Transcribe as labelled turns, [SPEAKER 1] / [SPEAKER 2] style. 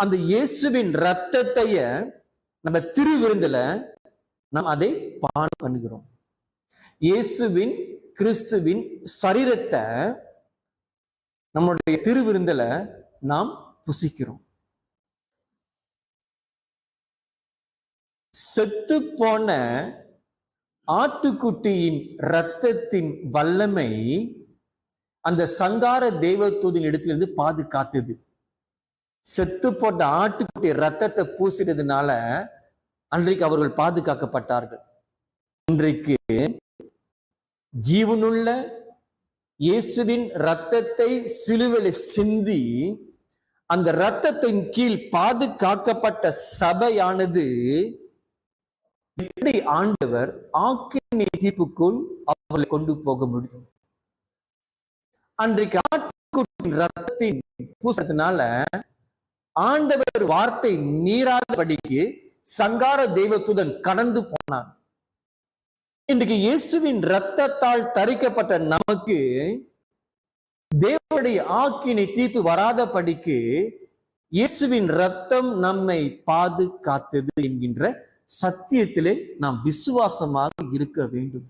[SPEAKER 1] அந்த இயேசுவின் ரத்தத்தைய நம்ம திருவிருந்துல நாம் அதை பானம் பண்ணுகிறோம். இயேசுவின் கிறிஸ்துவின் சரீரத்தை நம்முடைய திருவிருந்துல நாம் புசிக்கிறோம். செத்து போன ஆட்டுக்குட்டியின் இரத்தத்தின் வல்லமை அந்த சங்கார தேவதூதன் இடத்திலிருந்து பாதுகாத்தது. செத்து போட்ட ஆட்டுக்குட்டி ரத்தத்தை பூசினதுனால அன்றைக்கு அவர்கள் பாதுகாக்கப்பட்டார்கள். இன்றைக்கு ஜீவனுள்ள இயேசுவின் இரத்தத்தை சிலுவையில் சிந்தி அந்த இரத்தத்தின் கீழ் பாதுகாக்கப்பட்ட சபையானது எப்படி ஆண்டவர் ஆக்கினை தீர்ப்புக்குள் அவர்களை கொண்டு போக முடியும்? அன்றைக்கு ஆட்டுக்குட்டியின் இரத்தத்தின் பூசத்தினால ஆண்டவர் வார்த்தை மீறாதபடிக்கு சங்கார தெய்வத்துடன் கடந்து போனான். இன்றைக்கு இயேசுவின் இரத்தத்தால் தரிக்கப்பட்ட நமக்கு தேவனுடைய ஆக்கினை தீர்ப்பு வராதபடிக்கு இயேசுவின் இரத்தம் நம்மை பாதுகாத்தது என்கின்ற சத்தியத்திலே நாம் விசுவாசமாக இருக்க வேண்டும்.